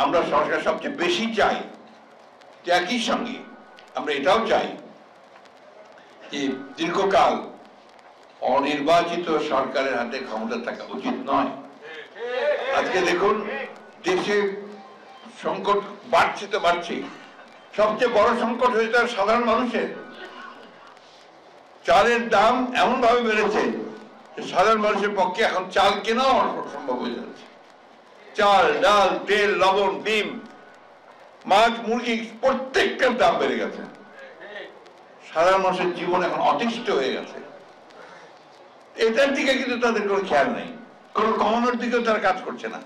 আমরা সংস্কার সবচেয়ে বেশি চাই, একই সঙ্গে আমরা এটাও চাই যে দীর্ঘকাল অনির্বাচিত সরকারের হাতে ক্ষমতা থাকা উচিত নয়। আজকে দেখুন দেশে সংকট বাড়ছে তো বাড়ছে, সবচেয়ে বড় সংকট হয়েছে সাধারণ মানুষের। চালের দাম এমন ভাবে বেড়েছে যে সাধারণ মানুষের পক্ষে এখন চাল কেনাও অসম্ভব হয়ে যাচ্ছে। চাল, ডাল, তেল, লবণ, ডিম, মাছ, মুরগি প্রত্যেকটার দাম বেড়ে গেছে। সাধারণ মানুষের জীবন এখন অতিষ্ঠ হয়ে গেছে। এটার দিকে কিন্তু তাদের কোনো খেয়াল নেই, কোনো কমানোর দিকেও তারা কাজ করছে না।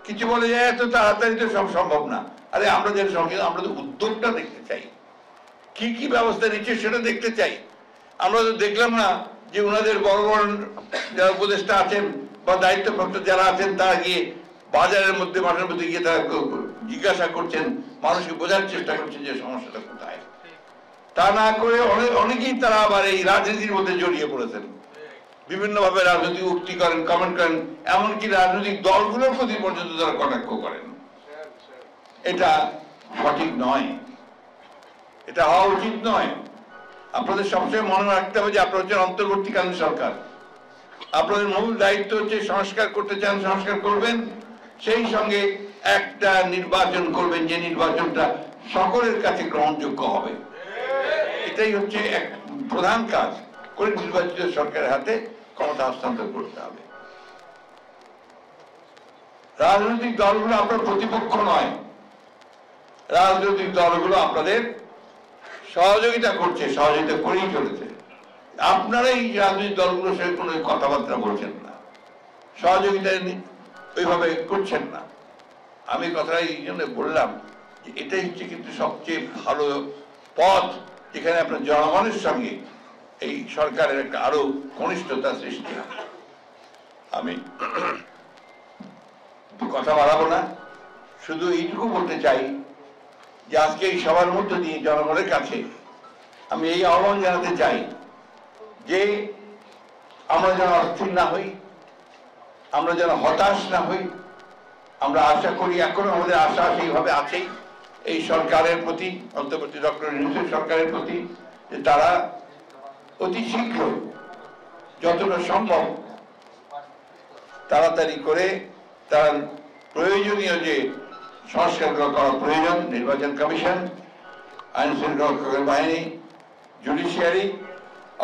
কিছু বলে যায় এত তাড়াতাড়ি তো সব সম্ভব না। আরে আমরা যেটা সঙ্গে আমরা তো উদ্যোগটা দেখতে চাই, কি কি ব্যবস্থা নিচ্ছে সেটা দেখতে চাই। আমরা তো দেখলাম না যে ওনাদের বড় বড় যারা উপদেষ্টা আছেন বা দায়িত্বপ্রাপ্ত যারা আছেন তারা গিয়ে বাজারের মধ্যে মাঠের মধ্যে গিয়ে তারা জিজ্ঞাসা করছেন, মানুষকে বোঝার চেষ্টা করছেন যে সমস্যাটা কোথায়। তা না করে অনেকেই তারা আবার এই রাজনীতির মধ্যে জড়িয়ে পড়েছেন, বিভিন্ন ভাবে রাজনৈতিক উক্তি করেন, কমেন্ট করেন, এমনকি রাজনৈতিক দলগুলোর প্রতি পর্যন্ত তারা কটাক্ষ করেন। এটা সঠিক নয়, এটা হওয়া উচিত নয়। আপনাদের সবসময় মনে রাখতে হবে যে আপনারা হচ্ছেন অন্তর্বর্তীকালীন সরকার। আপনাদের মূল দায়িত্ব হচ্ছে সংস্কার করতে চান সংস্কার করবেন, সেই সঙ্গে একটা নির্বাচন করবেন যে নির্বাচনটা সকলের কাছে গ্রহণযোগ্য হবে। এটাই হচ্ছে এক প্রধান কাজ করে নির্বাচিত সরকারের হাতে ক্ষমতা হস্তান্তর করতে হবে। রাজনৈতিক দলগুলো আপনার প্রতিপক্ষ নয়, রাজনৈতিক দলগুলো আপনাদের সহযোগিতা করছে, সহযোগিতা করেই চলেছে। আপনারা এই রাজনৈতিক দলগুলোর সঙ্গে কোনো কথাবার্তা বলছেন না, সহযোগিতা ওইভাবে করছেন না। আমি কথাটা এই জন্য বললাম যে এটাই হচ্ছে কিন্তু সবচেয়ে ভালো পথ, যেখানে আপনার জনগণের সঙ্গে এই সরকারের একটা আরো ঘনিষ্ঠতা সৃষ্টি হবে। আমি কথা বাড়াবো না, শুধু এইটুকু বলতে চাই যে আজকে এই সবার মধ্য দিয়ে জনগণের কাছে আমি এই আহ্বান জানাতে চাই যে আমরা যেন অস্থির না হই, আমরা যেন হতাশ না হই। আমরা আশা করি, এখনো আমাদের আশা সেইভাবে আছেই এই সরকারের প্রতি, অন্তর্বর্তী ডক্টর ইউনূসের সরকারের প্রতি, যে তারা অতি শীঘ্র যতটা সম্ভব তাড়াতাড়ি করে তার প্রয়োজনীয় যে সংস্কারগুলো করা প্রয়োজন, নির্বাচন কমিশন, আইন শৃঙ্খলা বাহিনী, জুডিশিয়ারি,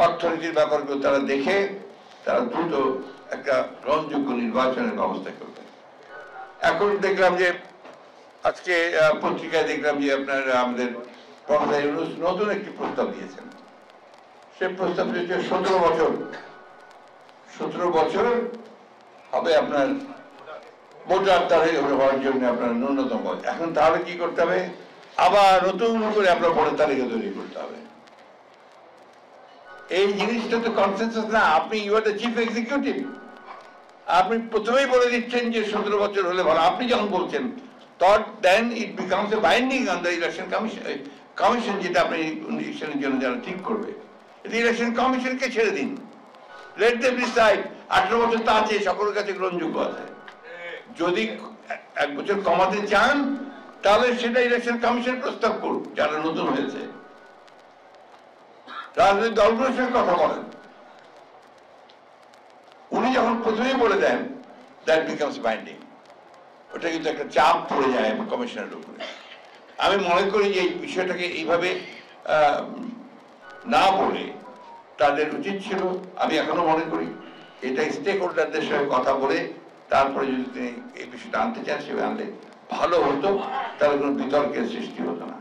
অর্থনীতির ব্যাপারগুলো তারা দেখে তারা দ্রুত একটা গ্রহণযোগ্য নির্বাচনের ব্যবস্থা করবে। এখন দেখলাম যে আজকে পত্রিকায় দেখলাম যে আপনার আমাদের প্রফেসর ইউনূস নতুন একটি প্রস্তাব দিয়েছেন। সে প্রস্তাব দিয়েছে 17 বছর হবে আপনার ভোটার তারিখ হওয়ার জন্য আপনার ন্যূনতম বয়স। এখন তাহলে কি করতে হবে, আবার নতুন করে আপনার ভোটার তালিকা তৈরি করতে হবে। এই জিনিসটা তো কনসেনসাস না। আপনি you are the chief executive, আপনি প্রথমেই বলে দিচ্ছেন যে 17 বছর হলে ভালো। আপনি যখন বলছেন then it becomes a binding on the election commission, যেটা আপনি ইলেকশনের জন্য যারা ঠিক করবে, ইলেকশন কমিশনকে ছেড়ে দিন, লেট দেম ডিসাইড। 18 বছর তা আছে, সকলের কাছে গ্রহণযোগ্য আছে। যদি 1 বছর কমাতে চান তাহলে সেটা ইলেকশন কমিশন প্রস্তাব করুন, যারা নতুন হয়েছে। রাজনৈতিক দলগুলোর সঙ্গে কথা বলেন। উনি যখন প্রথমেই বলে দেন দ্যাট বিকামস বাইন্ডিং, ওটা কিন্তু একটা চাপ পড়ে যায় কমিশনের উপরে। আমি মনে করি যে এই বিষয়টাকে এইভাবে না বলে তাদের উচিত ছিল, আমি এখনো মনে করি এটা স্টেক হোল্ডারদের সঙ্গে কথা বলে তারপরে যদি তিনি এই বিষয়টা আনতে চান সেভাবে আনলে ভালো হতো, তাহলে কোনো বিতর্কের সৃষ্টি হতো না।